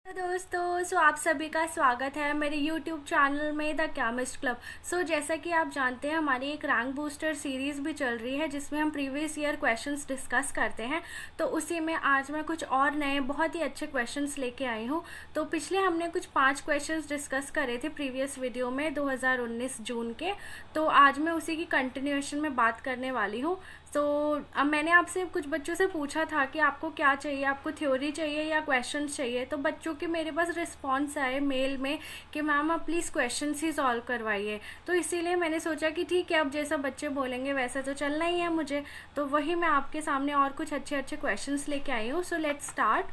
Hello दोस्तों, आप सभी का स्वागत है मेरे YouTube चैनल में द केमिस्ट क्लब। जैसा कि आप जानते हैं हमारी एक रैंक बूस्टर सीरीज़ भी चल रही है जिसमें हम प्रीवियस ईयर क्वेश्चंस डिस्कस करते हैं। तो उसी में आज मैं कुछ और नए बहुत ही अच्छे क्वेश्चंस लेके आई हूँ। तो पिछले हमने कुछ 5 क्वेश्चंस डिस्कस करे थे प्रीवियस वीडियो में 2019 जून के। तो आज मैं उसी की कंटिन्यूएशन में बात करने वाली हूँ। अब मैंने आपसे कुछ बच्चों से पूछा था कि आपको क्या चाहिए, आपको थ्योरी चाहिए या क्वेश्चंस चाहिए। तो बच्चों के मेरे पास रिस्पांस आए मेल में कि मैम आप प्लीज़ क्वेश्चंस ही सॉल्व करवाइए। तो इसीलिए मैंने सोचा कि ठीक है, अब जैसा बच्चे बोलेंगे वैसा तो चलना ही है मुझे। तो वही मैं आपके सामने और कुछ अच्छे अच्छे क्वेश्चंस लेके आई हूँ। So let's start.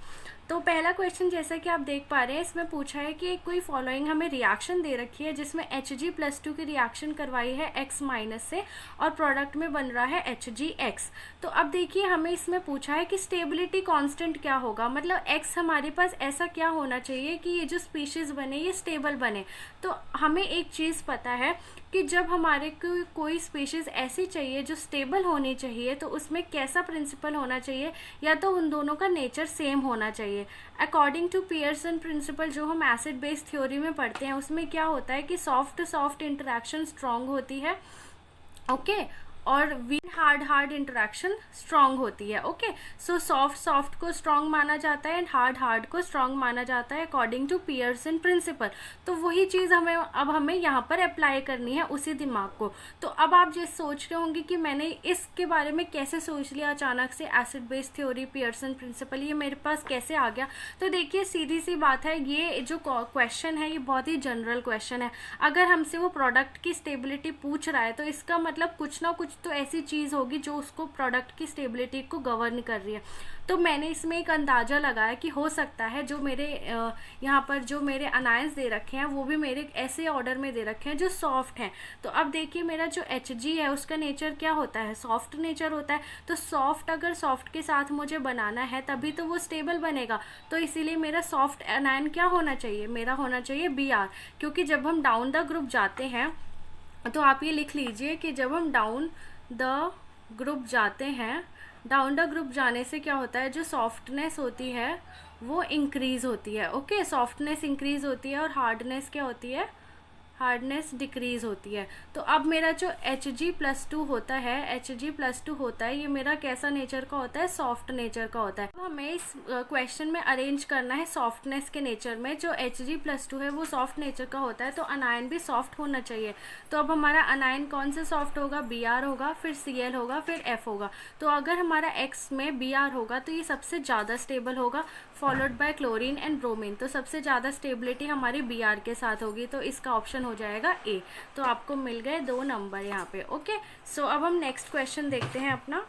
तो पहला क्वेश्चन जैसा कि आप देख पा रहे हैं, इसमें पूछा है कि कोई फॉलोइंग हमें रिएक्शन दे रखी है जिसमें Hg+2 की रिएक्शन करवाई है X माइनस से और प्रोडक्ट में बन रहा है HgX। तो अब देखिए हमें इसमें पूछा है कि स्टेबिलिटी कांस्टेंट क्या होगा, मतलब X हमारे पास ऐसा क्या होना चाहिए कि ये जो स्पीशीज़ बने ये स्टेबल बने। तो हमें एक चीज़ पता है कि जब हमारे को कोई स्पीशीज़ ऐसी चाहिए जो स्टेबल होनी चाहिए तो उसमें कैसा प्रिंसिपल होना चाहिए, या तो उन दोनों का नेचर सेम होना चाहिए। अकॉर्डिंग टू पियर्सन प्रिंसिपल जो हम एसिड बेस थ्योरी में पढ़ते हैं उसमें क्या होता है कि सॉफ्ट सॉफ्ट इंटरेक्शन स्ट्रांग होती है, ओके, और weak hard hard interaction strong होती है। ओके, सो सॉफ्ट सॉफ्ट को स्ट्रांग माना जाता है एंड हार्ड हार्ड को स्ट्रांग माना जाता है अकॉर्डिंग टू पियर्सन प्रिंसिपल। तो वही चीज़ हमें यहाँ पर अप्लाई करनी है उसी दिमाग को। तो अब आप जैसे सोच रहे होंगे कि मैंने इसके बारे में कैसे सोच लिया अचानक से, acid base theory Pearson principle ये मेरे पास कैसे आ गया। तो देखिए सीधी सी बात है, ये जो क्वेश्चन है ये बहुत ही जनरल क्वेश्चन है। अगर हमसे वो प्रोडक्ट की स्टेबिलिटी पूछ रहा है तो इसका मतलब कुछ ना कुछ तो ऐसी चीज़ होगी जो उसको प्रोडक्ट की स्टेबिलिटी को गवर्न कर रही है। तो मैंने इसमें एक अंदाज़ा लगाया कि हो सकता है जो मेरे यहाँ पर जो मेरे अनायंस दे रखे हैं वो भी मेरे ऐसे ऑर्डर में दे रखे हैं जो सॉफ्ट हैं। तो अब देखिए मेरा जो Hg है उसका नेचर क्या होता है, सॉफ्ट नेचर होता है। तो सॉफ्ट अगर सॉफ्ट के साथ मुझे बनाना है तभी तो वो स्टेबल बनेगा। तो इसीलिए मेरा सॉफ्ट अनायन क्या होना चाहिए, मेरा होना चाहिए Br। क्योंकि जब हम डाउन द ग्रुप जाते हैं तो आप ये लिख लीजिए कि जब हम डाउन द ग्रुप जाते हैं, डाउन द ग्रुप जाने से क्या होता है, जो सॉफ्टनेस होती है वो इंक्रीज़ होती है। ओके, सॉफ्टनेस इंक्रीज़ होती है और हार्डनेस क्या होती है, हार्डनेस डिक्रीज़ होती है। तो अब मेरा जो Hg+2 होता है, Hg+2 होता है, ये मेरा कैसा नेचर का होता है, सॉफ्ट नेचर का होता है। तो हमें इस क्वेश्चन में अरेंज करना है सॉफ्टनेस के नेचर में। जो Hg+2 है वो सॉफ्ट नेचर का होता है तो अनायन भी सॉफ्ट होना चाहिए। तो अब हमारा अनायन कौन सा सॉफ्ट होगा, Br होगा, फिर Cl होगा, फिर F होगा। तो अगर हमारा X में Br होगा तो ये सबसे ज़्यादा स्टेबल होगा, followed by chlorine and bromine. तो सबसे ज़्यादा स्टेबिलिटी हमारी Br के साथ होगी, तो इसका ऑप्शन हो जाएगा ए। तो आपको मिल गए 2 नंबर यहाँ पे। ओके, सो अब हम नेक्स्ट क्वेश्चन देखते हैं अपना।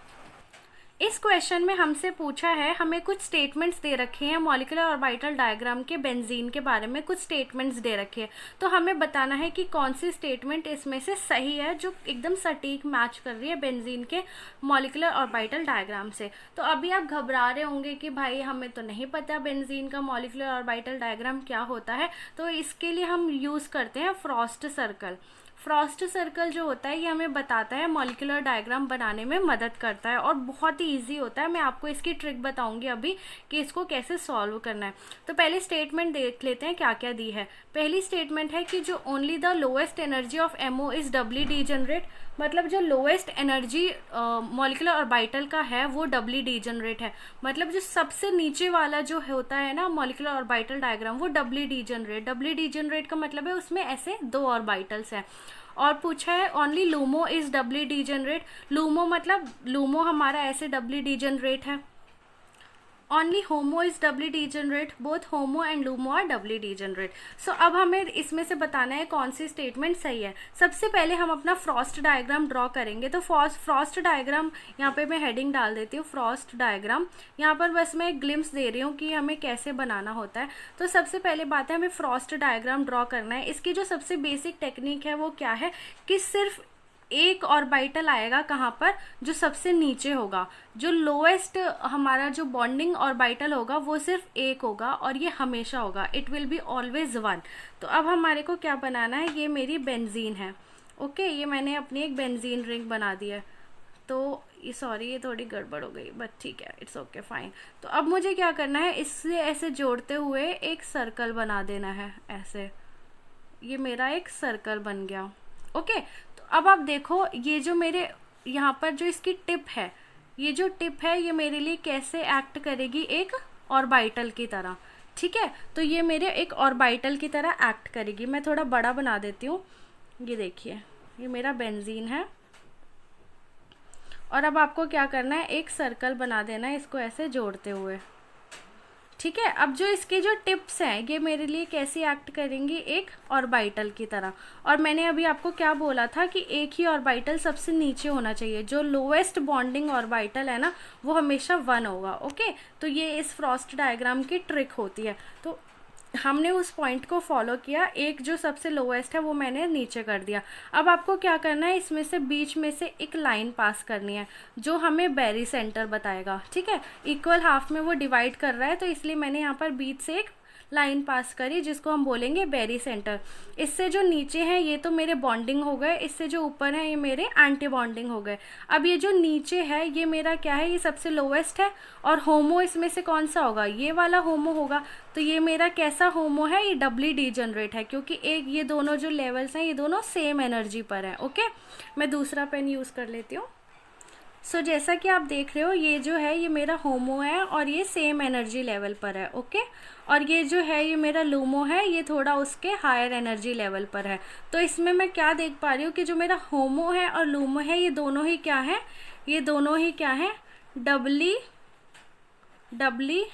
इस क्वेश्चन में हमसे पूछा है, हमें कुछ स्टेटमेंट्स दे रखे हैं मॉलिक्यूलर ऑर्बिटल डायग्राम के बेंजीन के बारे में कुछ स्टेटमेंट्स दे रखे हैं। तो हमें बताना है कि कौन सी स्टेटमेंट इसमें से सही है जो एकदम सटीक मैच कर रही है बेंजीन के मॉलिक्यूलर ऑर्बिटल डायग्राम से। तो अभी आप घबरा रहे होंगे कि भाई हमें तो नहीं पता बेंजीन का मॉलिक्यूलर ऑर्बिटल डायग्राम क्या होता है। तो इसके लिए हम यूज़ करते हैं फ्रॉस्ट सर्कल। फ्रॉस्ट सर्कल जो होता है ये हमें बताता है, मॉलिक्यूलर डायग्राम बनाने में मदद करता है और बहुत ही इजी होता है। मैं आपको इसकी ट्रिक बताऊंगी अभी कि इसको कैसे सॉल्व करना है। तो पहले स्टेटमेंट देख लेते हैं क्या क्या दी है। पहली स्टेटमेंट है कि जो only the lowest energy of MO is doubly degenerate, मतलब जो लोएस्ट एनर्जी मॉलिक्यूलर ऑर्बिटल का है वो डबली डीजनरेट है। मतलब जो सबसे नीचे वाला जो होता है ना मॉलिक्यूलर ऑर्बिटल डायग्राम वो डबली डीजनरेट। डबली डीजनरेट का मतलब है उसमें ऐसे 2 ऑर्बिटल्स हैं। और पूछा है only LUMO is doubly degenerate. LUMO मतलब लूमो हमारा ऐसे डबली डीजनरेट है। Only HOMO is doubly degenerate, both HOMO and LUMO are doubly degenerate. So अब हमें इसमें से बताना है कौन सी स्टेटमेंट सही है। सबसे पहले हम अपना फ्रॉस्ट डायग्राम ड्रॉ करेंगे। तो फ्रॉस्ट डायग्राम यहाँ पे मैं हेडिंग डाल देती हूँ, फ्रॉस्ट डायग्राम। यहाँ पर बस मैं एक ग्लिम्स दे रही हूँ कि हमें कैसे बनाना होता है। तो सबसे पहले बात है हमें फ्रॉस्ट डायग्राम ड्रॉ करना है। इसकी जो सबसे बेसिक टेक्निक है वो क्या है कि सिर्फ एक ऑर्बिटल आएगा कहाँ पर, जो सबसे नीचे होगा। जो लोएस्ट हमारा जो बॉन्डिंग ऑर्बिटल होगा वो सिर्फ एक होगा और ये हमेशा होगा, इट विल बी ऑलवेज 1। तो अब हमारे को क्या बनाना है, ये मेरी बेंजीन है। ओके, ये मैंने अपनी एक बेंजीन रिंग बना दी है। तो ये सॉरी ये थोड़ी गड़बड़ हो गई, बट ठीक है, इट्स ओके फाइन। तो अब मुझे क्या करना है, इससे ऐसे जोड़ते हुए एक सर्कल बना देना है ऐसे। ये मेरा एक सर्कल बन गया। ओके, तो अब आप देखो ये जो मेरे यहाँ पर जो इसकी टिप है, ये जो टिप है ये मेरे लिए कैसे एक्ट करेगी, एक ऑर्बिटल की तरह। ठीक है, तो ये मेरे एक ऑर्बिटल की तरह एक्ट करेगी। मैं थोड़ा बड़ा बना देती हूँ। ये देखिए, ये मेरा बेंजीन है। और अब आपको क्या करना है, एक सर्कल बना देना है इसको ऐसे जोड़ते हुए। ठीक है, अब जो इसके जो टिप्स हैं ये मेरे लिए कैसी एक्ट करेंगी, एक ऑर्बिटल की तरह। और मैंने अभी आपको क्या बोला था कि एक ही ऑर्बिटल सबसे नीचे होना चाहिए, जो लोएस्ट बॉन्डिंग ऑर्बिटल है ना वो हमेशा 1 होगा। ओके, तो ये इस फ्रॉस्ट डायग्राम की ट्रिक होती है। तो हमने उस पॉइंट को फॉलो किया, एक जो सबसे लोएस्ट है वो मैंने नीचे कर दिया। अब आपको क्या करना है, इसमें से बीच में से एक लाइन पास करनी है जो हमें बेरी सेंटर बताएगा। ठीक है, इक्वल हाफ में वो डिवाइड कर रहा है, तो इसलिए मैंने यहाँ पर बीच से एक लाइन पास करी जिसको हम बोलेंगे बेरी सेंटर। इससे जो नीचे हैं ये तो मेरे बॉन्डिंग हो गए, इससे जो ऊपर है ये मेरे एंटी बॉन्डिंग हो गए। अब ये जो नीचे है ये मेरा क्या है, ये सबसे लोवेस्ट है। और होमो इसमें से कौन सा होगा, ये वाला होमो होगा। तो ये मेरा कैसा होमो है, ये डबली डीजनरेट है, क्योंकि एक ये दोनों जो लेवल्स हैं ये दोनों सेम एनर्जी पर हैं। ओके, मैं दूसरा पेन यूज़ कर लेती हूँ। सो जैसा कि आप देख रहे हो ये जो है ये मेरा होमो है और ये सेम एनर्जी लेवल पर है। ओके, और ये जो है ये मेरा लूमो है, ये थोड़ा उसके हायर एनर्जी लेवल पर है। तो इसमें मैं क्या देख पा रही हूँ कि जो मेरा होमो है और लूमो है ये दोनों ही क्या है, ये दोनों ही क्या है, डबली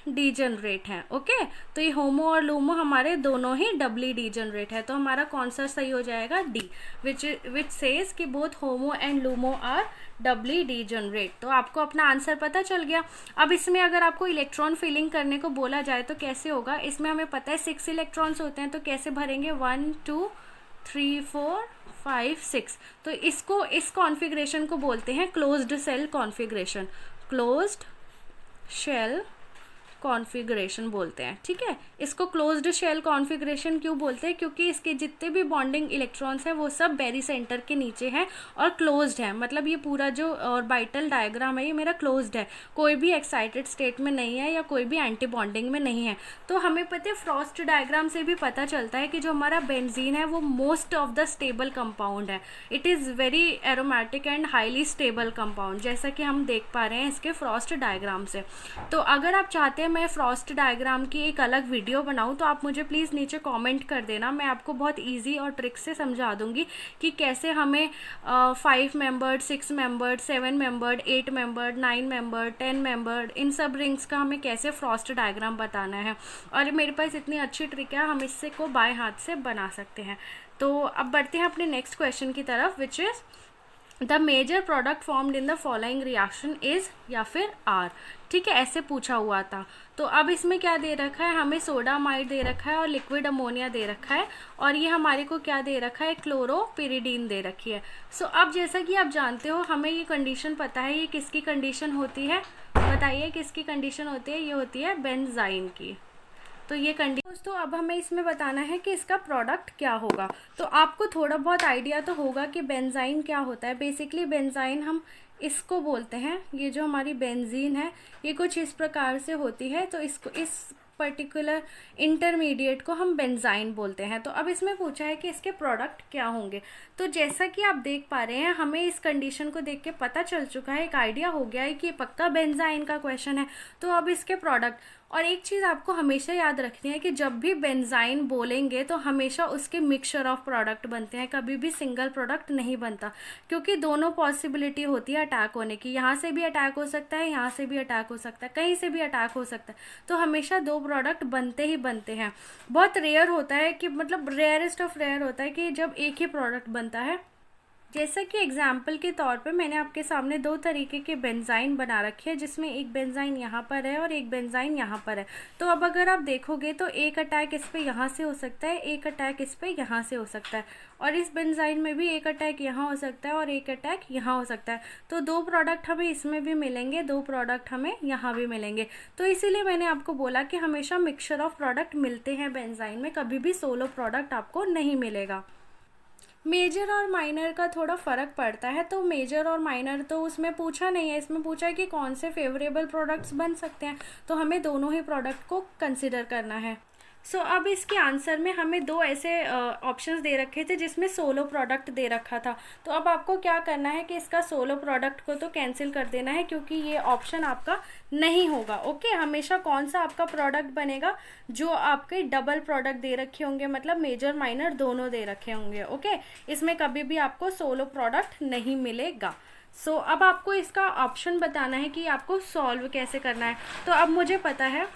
डीजनरेट है। ओके, तो ये होमो और लूमो हमारे दोनों ही डबली डीजनरेट है। तो हमारा कौन सा सही हो जाएगा, डी, विच सेज कि both HOMO and LUMO are doubly degenerate. तो आपको अपना आंसर पता चल गया। अब इसमें अगर आपको इलेक्ट्रॉन फिलिंग करने को बोला जाए तो कैसे होगा, इसमें हमें पता है 6 इलेक्ट्रॉन्स होते हैं, तो कैसे भरेंगे, 1 2 3 4 5 6। तो इसको, इस कॉन्फ़िगरेशन को बोलते हैं closed shell configuration, closed shell configuration बोलते हैं। ठीक है, इसको क्लोज्ड शेल कॉन्फ़िगरेशन क्यों बोलते हैं, क्योंकि इसके जितने भी बॉन्डिंग इलेक्ट्रॉन्स हैं वो सब बेरी सेंटर के नीचे हैं और क्लोज्ड है। मतलब ये पूरा जो ऑर्बिटल डायग्राम है ये मेरा क्लोज्ड है, कोई भी एक्साइटेड स्टेट में नहीं है या कोई भी एंटी बॉन्डिंग में नहीं है। तो हमें पता है फ्रॉस्ट डायग्राम से भी पता चलता है कि जो हमारा बेंजीन है वो most of the stable compound है। It is very aromatic and highly stable compound, जैसा कि हम देख पा रहे हैं इसके फ्रॉस्ट डायग्राम से। तो अगर आप चाहते हैं मैं फ्रॉस्ट डायग्राम की एक अलग वीडियो बनाऊं तो आप मुझे प्लीज़ नीचे कमेंट कर देना, मैं आपको बहुत इजी और ट्रिक से समझा दूंगी कि कैसे हमें 5 membered, 6 membered, 7 membered, 8 membered, 9 membered, 10 membered, इन सब रिंग्स का हमें कैसे फ्रॉस्ट डायग्राम बताना है। और मेरे पास इतनी अच्छी ट्रिक है, हम इससे को बाएं हाथ से बना सकते हैं। तो अब बढ़ते हैं अपने नेक्स्ट क्वेश्चन की तरफ, which is the major product formed in the following reaction is, या फिर आर। ठीक है, ऐसे पूछा हुआ था। तो अब इसमें क्या दे रखा है, हमें सोडामाइड दे रखा है और लिक्विड अमोनिया दे रखा है, और ये हमारे को क्या दे रखा है, क्लोरोपिरिडीन दे रखी है। सो अब जैसा कि आप जानते हो हमें ये कंडीशन पता है, ये किसकी कंडीशन होती है, बताइए किसकी कंडीशन होती है, ये होती है बेंजाइन की। तो ये कंडीशन दोस्तों, अब हमें इसमें बताना है कि इसका प्रोडक्ट क्या होगा। तो आपको थोड़ा बहुत आइडिया तो होगा कि बेंजाइन क्या होता है। बेसिकली बेंजाइन हम इसको बोलते हैं, ये जो हमारी बेंजीन है ये कुछ इस प्रकार से होती है, तो इसको, इस पर्टिकुलर इंटरमीडिएट को हम बेंजाइन बोलते हैं। तो अब इसमें पूछा है कि इसके प्रोडक्ट क्या होंगे। तो जैसा कि आप देख पा रहे हैं हमें इस कंडीशन को देख के पता चल चुका है, एक आइडिया हो गया है कि पक्का बेंजाइन का क्वेश्चन है। तो अब इसके प्रोडक्ट, और एक चीज़ आपको हमेशा याद रखनी है कि जब भी बेंजाइन बोलेंगे तो हमेशा उसके मिक्सचर ऑफ प्रोडक्ट बनते हैं, कभी भी सिंगल प्रोडक्ट नहीं बनता, क्योंकि दोनों पॉसिबिलिटी होती है अटैक होने की। यहाँ से भी अटैक हो सकता है, यहाँ से भी अटैक हो सकता है, कहीं से भी अटैक हो सकता है। तो हमेशा 2 प्रोडक्ट बनते ही बनते हैं। बहुत रेयर होता है कि, मतलब रेयरेस्ट ऑफ रेयर होता है कि जब एक ही प्रोडक्ट बनता है। जैसा कि एग्जाम्पल के तौर पे मैंने आपके सामने 2 तरीके के बेंजाइन बना रखे हैं, जिसमें एक बेंजाइन यहाँ पर है और एक बेंजाइन यहाँ पर है। तो अब अगर आप देखोगे तो एक अटैक इस पे यहाँ से हो सकता है, एक अटैक इस पे यहाँ से हो सकता है, और इस बेंजाइन में भी एक अटैक यहाँ हो सकता है और एक अटैक यहाँ हो सकता है। तो 2 प्रोडक्ट हमें इसमें भी मिलेंगे, 2 प्रोडक्ट हमें यहाँ भी मिलेंगे। तो इसीलिए मैंने आपको बोला कि हमेशा मिक्सचर ऑफ प्रोडक्ट मिलते हैं बेंजाइन में, कभी भी सोलो प्रोडक्ट आपको नहीं मिलेगा। मेजर और माइनर का थोड़ा फ़र्क पड़ता है, तो मेजर और माइनर तो उसमें पूछा नहीं है, इसमें पूछा है कि कौन से फेवरेबल प्रोडक्ट्स बन सकते हैं, तो हमें दोनों ही प्रोडक्ट को कंसिडर करना है। सो अब इसके आंसर में हमें दो ऐसे ऑप्शंस दे रखे थे जिसमें सोलो प्रोडक्ट दे रखा था। तो अब आपको क्या करना है कि इसका सोलो प्रोडक्ट को तो कैंसिल कर देना है, क्योंकि ये ऑप्शन आपका नहीं होगा। ओके, हमेशा कौन सा आपका प्रोडक्ट बनेगा, जो आपके डबल प्रोडक्ट दे रखे होंगे, मतलब मेजर माइनर दोनों दे रखे होंगे। ओके, इसमें कभी भी आपको सोलो प्रोडक्ट नहीं मिलेगा। सो अब आपको इसका ऑप्शन बताना है कि आपको सॉल्व कैसे करना है। तो अब मुझे पता है।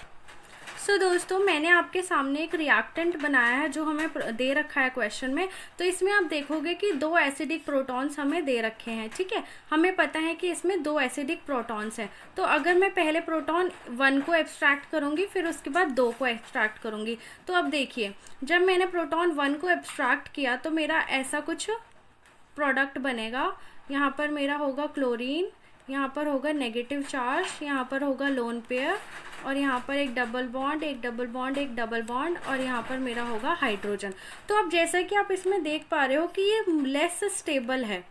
दोस्तों, मैंने आपके सामने एक रिएक्टेंट बनाया है जो हमें दे रखा है क्वेश्चन में। तो इसमें आप देखोगे कि 2 एसिडिक प्रोटॉन्स हमें दे रखे हैं। ठीक है, हमें पता है कि इसमें 2 एसिडिक प्रोटॉन्स हैं। तो अगर मैं पहले प्रोटॉन 1 को एब्स्ट्रैक्ट करूंगी, फिर उसके बाद 2 को एब्स्ट्रैक्ट करूंगी। तो अब देखिए, जब मैंने प्रोटॉन 1 को एब्स्ट्रैक्ट किया तो मेरा ऐसा कुछ प्रोडक्ट बनेगा। यहाँ पर मेरा होगा क्लोरीन, यहाँ पर होगा नेगेटिव चार्ज, यहाँ पर होगा लोन पेयर, और यहाँ पर एक डबल बॉन्ड, एक डबल बॉन्ड, एक डबल बॉन्ड, और यहाँ पर मेरा होगा हाइड्रोजन। तो अब जैसा कि आप इसमें देख पा रहे हो कि ये लेस स्टेबल है।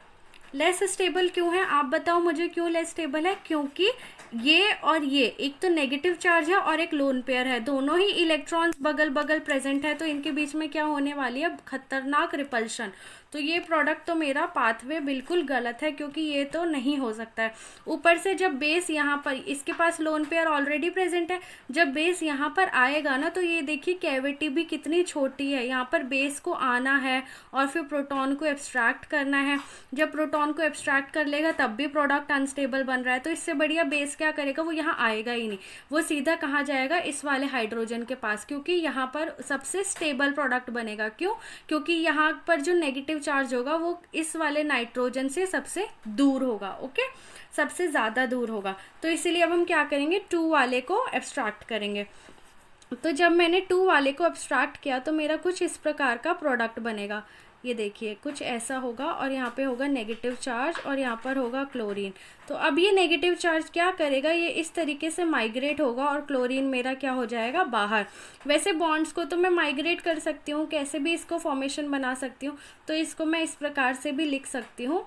लेस स्टेबल क्यों है, आप बताओ मुझे क्यों लेस स्टेबल है? क्योंकि ये और ये, एक तो नेगेटिव चार्ज है और एक लोन पेयर है, दोनों ही इलेक्ट्रॉन्स बगल बगल प्रेजेंट है, तो इनके बीच में क्या होने वाली है? खतरनाक रिपल्शन। तो ये प्रोडक्ट तो मेरा पाथवे बिल्कुल गलत है, क्योंकि ये तो नहीं हो सकता है। ऊपर से जब बेस यहाँ पर, इसके पास लोन पेयर ऑलरेडी प्रेजेंट है, जब बेस यहाँ पर आएगा ना, तो ये देखिए कैविटी भी कितनी छोटी है। यहाँ पर बेस को आना है और फिर प्रोटॉन को एब्स्ट्रैक्ट करना है। जब प्रोटॉन को एब्स्ट्रैक्ट कर लेगा तब भी प्रोडक्ट अनस्टेबल बन रहा है। तो इससे बढ़िया बेस क्या करेगा, वो यहाँ आएगा ही नहीं, वो सीधा कहाँ जाएगा? इस वाले हाइड्रोजन के पास, क्योंकि यहाँ पर सबसे स्टेबल प्रोडक्ट बनेगा। क्यों? क्योंकि यहाँ पर जो नेगेटिव चार्ज होगा वो इस वाले नाइट्रोजन से सबसे दूर होगा। ओके, सबसे ज़्यादा दूर होगा। तो इसीलिए अब हम क्या करेंगे, 2 वाले को एब्स्ट्रैक्ट करेंगे। तो जब मैंने 2 वाले को एब्स्ट्रैक्ट किया तो मेरा कुछ इस प्रकार का प्रोडक्ट बनेगा। ये देखिए कुछ ऐसा होगा, और यहाँ पे होगा नेगेटिव चार्ज, और यहाँ पर होगा क्लोरीन। तो अब ये नेगेटिव चार्ज क्या करेगा, ये इस तरीके से माइग्रेट होगा, और क्लोरीन मेरा क्या हो जाएगा? बाहर। वैसे बॉन्ड्स को तो मैं माइग्रेट कर सकती हूँ, कैसे भी इसको फॉर्मेशन बना सकती हूँ। तो इसको मैं इस प्रकार से भी लिख सकती हूँ।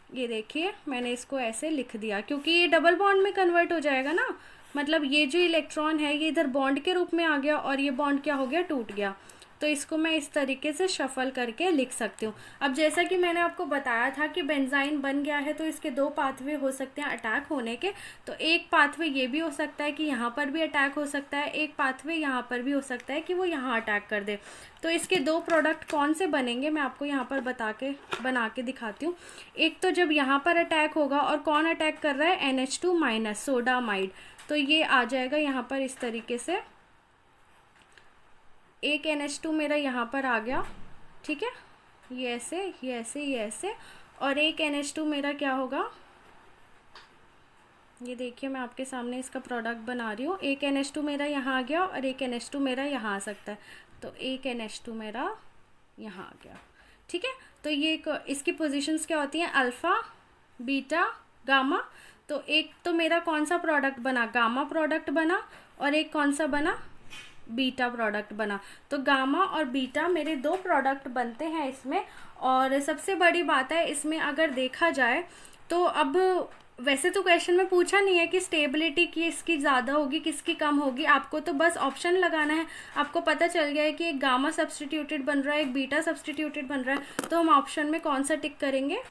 ये देखिए मैंने इसको ऐसे लिख दिया, क्योंकि ये डबल बॉन्ड में कन्वर्ट हो जाएगा ना, मतलब ये जो इलेक्ट्रॉन है ये इधर बॉन्ड के रूप में आ गया, और ये बॉन्ड क्या हो गया? टूट गया। तो इसको मैं इस तरीके से शफल करके लिख सकती हूँ। अब जैसा कि मैंने आपको बताया था कि बेंजाइन बन गया है, तो इसके 2 पाथवे हो सकते हैं अटैक होने के। तो एक पाथवे ये भी हो सकता है कि यहाँ पर भी अटैक हो सकता है, एक पाथवे यहाँ पर भी हो सकता है कि वो यहाँ अटैक कर दे। तो इसके 2 प्रोडक्ट कौन से बनेंगे, मैं आपको यहाँ पर बना के दिखाती हूँ। एक तो जब यहाँ पर अटैक होगा, और कौन अटैक कर रहा है? NH2- sodamide. तो ये आ जाएगा यहाँ पर इस तरीके से, एक NH2 मेरा यहाँ पर आ गया। ठीक है, ये ऐसे, ये ऐसे, ये ऐसे, और एक NH2 मेरा क्या होगा? ये देखिए मैं आपके सामने इसका प्रोडक्ट बना रही हूँ। एक NH2 मेरा यहाँ आ गया, और एक NH2 मेरा यहाँ आ सकता है। तो एक NH2 मेरा यहाँ आ गया। ठीक है, तो ये इसकी पोजीशंस क्या होती हैं? Alpha, beta, gamma. तो एक तो मेरा कौन सा प्रोडक्ट बना? गामा प्रोडक्ट बना, और एक कौन सा बना? बीटा प्रोडक्ट बना। तो गामा और बीटा मेरे 2 प्रोडक्ट बनते हैं इसमें। और सबसे बड़ी बात है इसमें, अगर देखा जाए तो अब वैसे तो क्वेश्चन में पूछा नहीं है कि स्टेबिलिटी किसकी ज़्यादा होगी किसकी कम होगी, आपको तो बस ऑप्शन लगाना है। आपको पता चल गया है कि एक गामा सब्सटीट्यूटेड बन रहा है, एक बीटा सब्सटीट्यूटेड बन रहा है, तो हम ऑप्शन में कौन सा टिक करेंगे?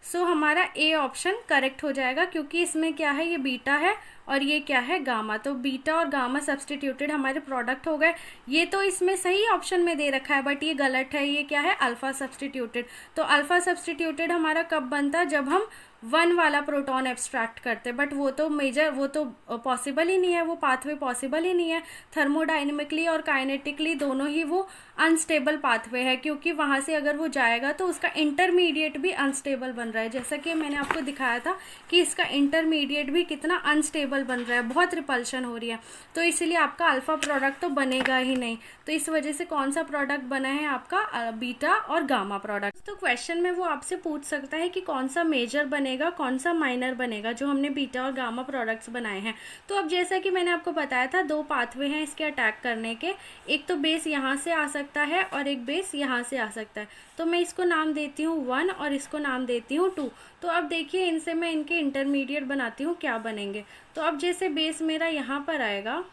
हमारा ए ऑप्शन करेक्ट हो जाएगा, क्योंकि इसमें क्या है? ये बीटा है और ये क्या है? गामा। तो बीटा और गामा सब्सटीट्यूटेड हमारे प्रोडक्ट हो गए। ये तो इसमें सही ऑप्शन में दे रखा है, बट ये गलत है। ये क्या है? Alpha substituted. तो अल्फा सब्सटीट्यूटेड हमारा कब बनता? जब हम 1 वाला प्रोटॉन एब्स्ट्रैक्ट करते, बट वो तो पॉसिबल ही नहीं है, वो पाथवे पॉसिबल ही नहीं है। थर्मोडाइनमिकली और काइनेटिकली दोनों ही वो अनस्टेबल पाथवे है, क्योंकि वहाँ से अगर वो जाएगा तो उसका इंटरमीडिएट भी अनस्टेबल बन रहा है। जैसा कि मैंने आपको दिखाया था कि इसका इंटरमीडिएट भी कितना अनस्टेबल बन रहा है, बहुत रिपल्शन हो रही है। तो इसलिए आपका अल्फा प्रोडक्ट तो बनेगा ही नहीं। तो इस वजह से कौन सा प्रोडक्ट बना है आपका? बीटा और गामा प्रोडक्ट। तो क्वेश्चन में वो आपसे पूछ सकता है कि कौन सा मेजर बनेगा बनेगा, कौन सा माइनर बनेगा, जो हमने बीटा और गामा प्रोडक्ट्स बनाए हैं। तो अब जैसा कि मैंने आपको बताया था, दो पाथवे हैं इसके अटैक करने के, एक तो बेस यहाँ से आ सकता है और एक बेस यहाँ से आ सकता है। तो मैं इसको नाम देती हूँ 1 और इसको नाम देती हूँ 2। तो अब देखिए इनसे मैं इनके इंटरमीडिएट बनाती हूँ, क्या बनेंगे। तो अब जैसे बेस मेरा यहाँ पर आएगा,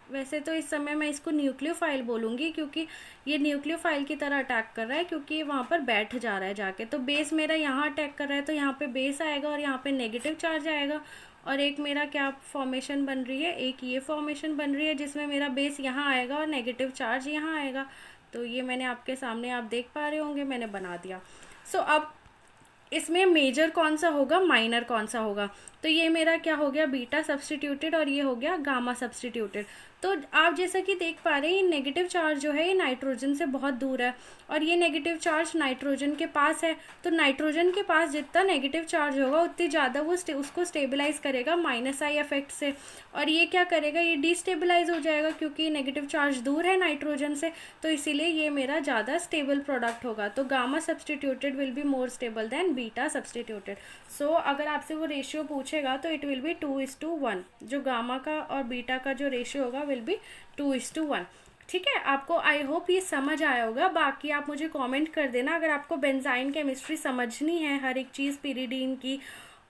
वैसे तो इस समय मैं इसको न्यूक्लियोफाइल बोलूँगी क्योंकि ये न्यूक्लियोफाइल की तरह अटैक कर रहा है, क्योंकि ये वहाँ पर बैठ जा रहा है जाके। तो बेस मेरा यहाँ अटैक कर रहा है, तो यहाँ पे बेस आएगा और यहाँ पे नेगेटिव चार्ज आएगा। और एक मेरा क्या फॉर्मेशन बन रही है, एक ये फॉर्मेशन बन रही है जिसमें मेरा बेस यहाँ आएगा और नेगेटिव चार्ज यहाँ आएगा। तो ये मैंने आपके सामने, आप देख पा रहे होंगे, मैंने बना दिया। सो अब इसमें मेजर कौन सा होगा, माइनर कौन सा होगा। तो ये मेरा क्या हो गया, बीटा सब्सटीट्यूटेड, और ये हो गया गामा सब्सटीट्यूटेड। तो आप जैसा कि देख पा रहे हैं, ये नेगेटिव चार्ज जो है ये नाइट्रोजन से बहुत दूर है और ये नेगेटिव चार्ज नाइट्रोजन के पास है। तो नाइट्रोजन के पास जितना नेगेटिव चार्ज होगा उतनी ज़्यादा वो उसको स्टेबलाइज करेगा -I इफेक्ट से। और ये क्या करेगा, ये डिस्टेबलाइज हो जाएगा क्योंकि नेगेटिव चार्ज दूर है नाइट्रोजन से, तो इसीलिए ये मेरा ज़्यादा स्टेबल प्रोडक्ट होगा। तो gamma substituted will be more stable than beta substituted. So अगर आपसे वो रेशियो पूछेगा तो इट विल बी 2:1। जो गामा का और बीटा का जो रेशियो होगा विल बी 2:1। ठीक है, आपको आई होप ये समझ आया होगा। बाकी आप मुझे कमेंट कर देना अगर आपको बेंजाइन केमिस्ट्री समझनी है, हर एक चीज़ पिरिडीन की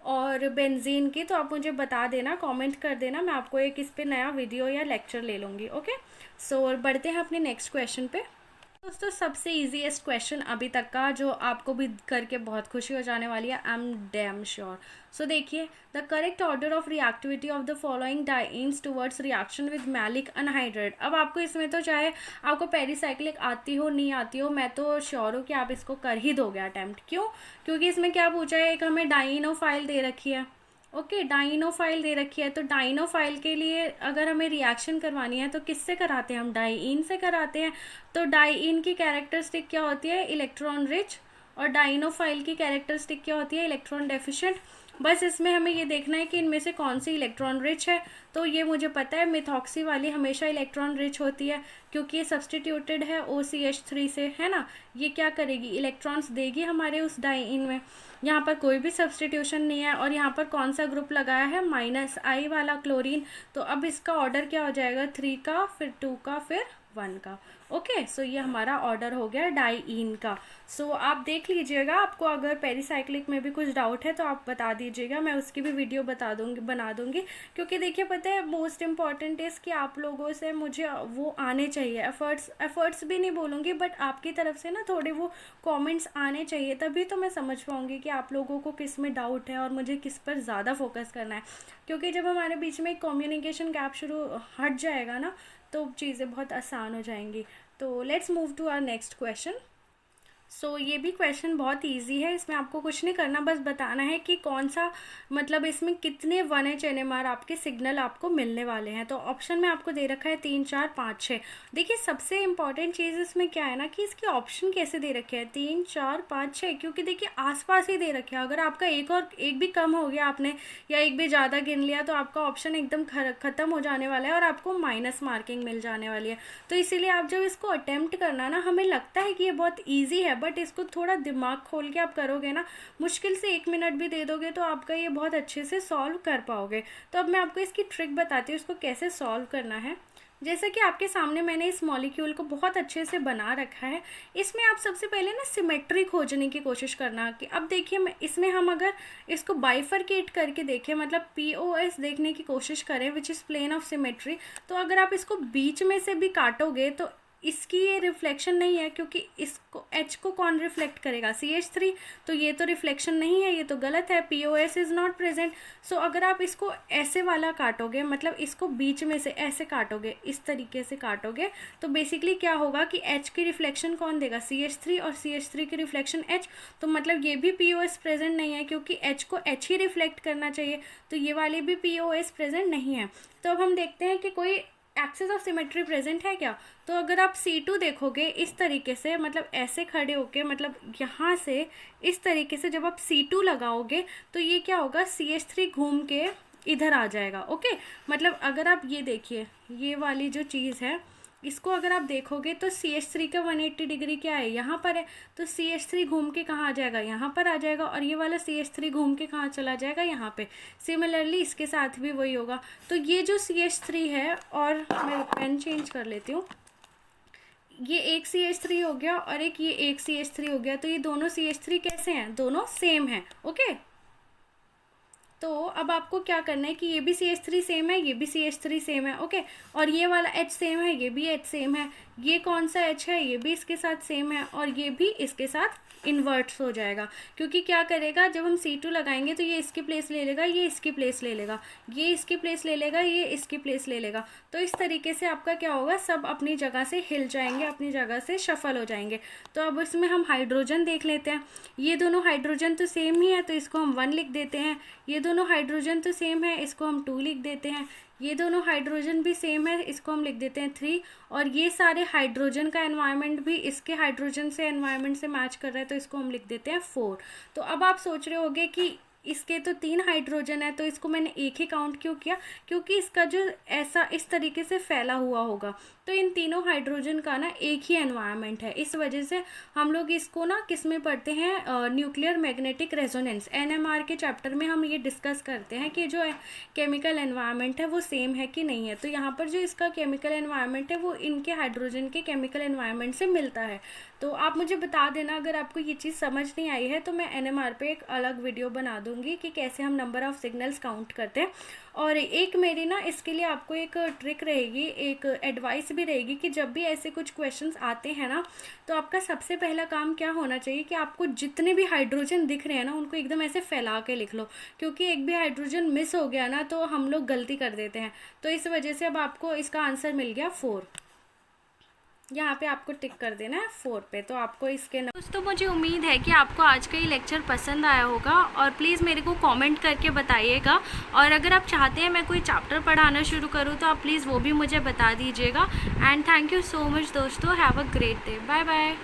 और बेंजीन की, तो आप मुझे बता देना, कमेंट कर देना। मैं आपको एक इस पे नया वीडियो या लेक्चर ले लूँगी। ओके, सो बढ़ते हैं अपने नेक्स्ट क्वेश्चन पे। दोस्तों सबसे इजीएस्ट क्वेश्चन अभी तक का, जो आपको भी करके बहुत खुशी हो जाने वाली है, I am damn sure. So देखिए, the correct order of reactivity of the following dienes towards reaction with maleic anhydride. अब आपको इसमें तो चाहे आपको पेरिसाइक्लिक आती हो नहीं आती हो, मैं तो श्योर हूँ कि आप इसको कर ही दोगे अटेम्प्ट। क्यों? क्योंकि इसमें क्या पूछा है, एक हमें डाइनोफाइल दे रखी है। ओके, डाइनोफाइल दे रखी है। तो डाइनोफाइल के लिए अगर हमें रिएक्शन करवानी है तो किससे कराते हैं हम, डाइईन से कराते हैं। तो डाइईन की कैरेक्टरिस्टिक क्या होती है, इलेक्ट्रॉन रिच, और डाइनोफाइल की कैरेक्टरिस्टिक क्या होती है, इलेक्ट्रॉन डेफिशिएंट। बस इसमें हमें ये देखना है कि इनमें से कौन सी इलेक्ट्रॉन रिच है। तो ये मुझे पता है, मिथॉक्सी वाली हमेशा इलेक्ट्रॉन रिच होती है क्योंकि ये सब्सटीट्यूटेड है OCH3 से, है ना। ये क्या करेगी, इलेक्ट्रॉन्स देगी हमारे उस डाइईन में। यहाँ पर कोई भी सब्सटीट्यूशन नहीं है और यहाँ पर कौन सा ग्रुप लगाया है, -I वाला क्लोरीन। तो अब इसका ऑर्डर क्या हो जाएगा, 3 का, फिर 2 का, फिर 1 का। ओके, सो ये हमारा ऑर्डर हो गया डाइईन का। सो आप देख लीजिएगा, आपको अगर पेरिसाइक्लिक में भी कुछ डाउट है तो आप बता दीजिएगा, मैं उसकी भी वीडियो बना दूंगी। क्योंकि देखिए पता है, मोस्ट इम्पॉर्टेंट इज़ कि आप लोगों से मुझे वो आने चाहिए, एफर्ट्स भी नहीं बोलूँगी, बट आपकी तरफ से ना थोड़े वो कमेंट्स आने चाहिए, तभी तो मैं समझ पाऊँगी कि आप लोगों को किस में डाउट है और मुझे किस पर ज़्यादा फोकस करना है। क्योंकि जब हमारे बीच में एक कम्युनिकेशन गैप शुरू हट जाएगा ना, तो चीज़ें बहुत आसान हो जाएंगी। तो let's move to our next question. So ये भी क्वेश्चन बहुत इजी है, इसमें आपको कुछ नहीं करना, बस बताना है कि कौन सा, मतलब इसमें कितने 1H NMR आपके सिग्नल आपको मिलने वाले हैं। तो ऑप्शन में आपको दे रखा है 3, 4, 5, 6। देखिए सबसे इंपॉर्टेंट चीज़ इसमें क्या है ना, कि इसके ऑप्शन कैसे दे रखे हैं 3, 4, 5, 6, क्योंकि देखिए आसपास ही दे रखे हैं। अगर आपका एक भी कम हो गया आपने, या एक भी ज़्यादा गिन लिया, तो आपका ऑप्शन एकदम ख़त्म हो जाने वाला है और आपको माइनस मार्किंग मिल जाने वाली है। तो इसीलिए आप जब इसको अटेम्प्ट करना ना, हमें लगता है कि ये बहुत ईजी है, बट इसको थोड़ा दिमाग खोल के आप करोगे ना, मुश्किल से 1 मिनट भी दे दोगे तो आपका ये बहुत अच्छे से सॉल्व कर पाओगे। तो अब मैं आपको इसकी ट्रिक बताती हूँ, इसको कैसे सॉल्व करना है। जैसे कि आपके सामने मैंने इस मॉलिक्यूल को बहुत अच्छे से बना रखा है। इसमें आप सबसे पहले ना सिमेट्री खोजने की कोशिश करना। कि अब देखिए, इसमें हम अगर इसको बाइफरकेट करके देखें, मतलब POS देखने की कोशिश करें, which is plane of symmetry, तो अगर आप इसको बीच में से भी काटोगे तो इसकी ये रिफ्लेक्शन नहीं है, क्योंकि इसको H को कौन रिफ्लेक्ट करेगा, CH3। तो ये तो रिफ्लेक्शन नहीं है, ये तो गलत है, POS इज़ नॉट प्रेजेंट। सो अगर आप इसको ऐसे वाला काटोगे, मतलब इसको बीच में से ऐसे काटोगे, इस तरीके से काटोगे, तो बेसिकली क्या होगा कि H की रिफ्लेक्शन कौन देगा, CH3, और CH3 की रिफ्लेक्शन H। तो मतलब ये भी POS प्रेजेंट नहीं है, क्योंकि H को H ही रिफ्लेक्ट करना चाहिए, तो ये वाली भी POS प्रेजेंट नहीं है। तो अब हम देखते हैं कि कोई एक्सिस ऑफ सिमेट्री प्रेजेंट है क्या। तो अगर आप C2 देखोगे इस तरीके से, मतलब ऐसे खड़े होके, मतलब यहाँ से इस तरीके से जब आप C2 लगाओगे, तो ये क्या होगा, CH3 घूम के इधर आ जाएगा। ओके, मतलब अगर आप ये देखिए, ये वाली जो चीज़ है, इसको अगर आप देखोगे तो CH3 का 180 डिग्री क्या है, यहाँ पर है, तो CH3 घूम के कहाँ आ जाएगा, यहाँ पर आ जाएगा, और ये वाला CH3 घूम के कहाँ चला जाएगा, यहाँ पे। सिमिलरली इसके साथ भी वही होगा। तो ये जो CH3 है, और मैं पेन चेंज कर लेती हूँ, ये एक CH3 हो गया और ये एक CH3 हो गया, तो ये दोनों CH3 कैसे हैं, दोनों सेम हैं। ओके, तो अब आपको क्या करना है कि ये भी CH3 सेम है, ये भी CH3 सेम है। ओके, और ये वाला H सेम है, ये भी H सेम है, ये कौन सा H है, ये भी इसके साथ सेम है, और ये भी इसके साथ इन्वर्ट्स हो जाएगा। क्योंकि क्या करेगा, जब हम C2 लगाएंगे तो ये इसकी प्लेस ले लेगा, ये इसकी प्लेस ले लेगा, ये इसकी प्लेस ले लेगा, ये इसकी प्लेस ले लेगा। तो इस तरीके से आपका क्या होगा, सब अपनी जगह से हिल जाएंगे, अपनी जगह से शफल हो जाएंगे। तो अब इसमें हम हाइड्रोजन देख लेते हैं। ये दोनों हाइड्रोजन तो सेम ही है, तो इसको हम 1 लिख देते हैं। ये दोनों हाइड्रोजन तो सेम है, इसको हम 2 लिख देते हैं। ये दोनों हाइड्रोजन भी सेम है, इसको हम लिख देते हैं 3। और ये सारे हाइड्रोजन का एनवायरनमेंट भी इसके हाइड्रोजन से एनवायरनमेंट से मैच कर रहा है, तो इसको हम लिख देते हैं 4। तो अब आप सोच रहे होगे कि इसके तो 3 हाइड्रोजन है, तो इसको मैंने एक ही काउंट क्यों किया, क्योंकि इसका जो ऐसा इस तरीके से फैला हुआ होगा, तो इन तीनों हाइड्रोजन का ना एक ही एनवायरनमेंट है। इस वजह से हम लोग इसको ना किस में पढ़ते हैं, न्यूक्लियर मैग्नेटिक रेजोनेंस, NMR के चैप्टर में हम ये डिस्कस करते हैं कि जो केमिकल एनवायरनमेंट है वो सेम है कि नहीं है। तो यहाँ पर जो इसका केमिकल एनवायरनमेंट है वो इनके हाइड्रोजन के केमिकल एनवायरनमेंट से मिलता है। तो आप मुझे बता देना अगर आपको ये चीज़ समझ नहीं आई है, तो मैं NMR पे एक अलग वीडियो बना दूंगी कि कैसे हम नंबर ऑफ सिग्नल्स काउंट करते हैं। और एक मेरी ना इसके लिए आपको एक ट्रिक रहेगी, एक एडवाइस भी रहेगी कि जब भी ऐसे कुछ क्वेश्चंस आते हैं ना, तो आपका सबसे पहला काम क्या होना चाहिए कि आपको जितने भी हाइड्रोजन दिख रहे हैं ना उनको एकदम ऐसे फैला के लिख लो, क्योंकि एक भी हाइड्रोजन मिस हो गया ना तो हम लोग गलती कर देते हैं। तो इस वजह से अब आपको इसका आंसर मिल गया 4। यहाँ पे आपको टिक कर देना है 4 पे। तो आपको इसके दोस्तों मुझे उम्मीद है कि आपको आज का ये लेक्चर पसंद आया होगा, और प्लीज़ मेरे को कमेंट करके बताइएगा। और अगर आप चाहते हैं मैं कोई चैप्टर पढ़ाना शुरू करूँ तो आप प्लीज़ वो भी मुझे बता दीजिएगा। And thank you so much दोस्तों, have a great day, bye bye.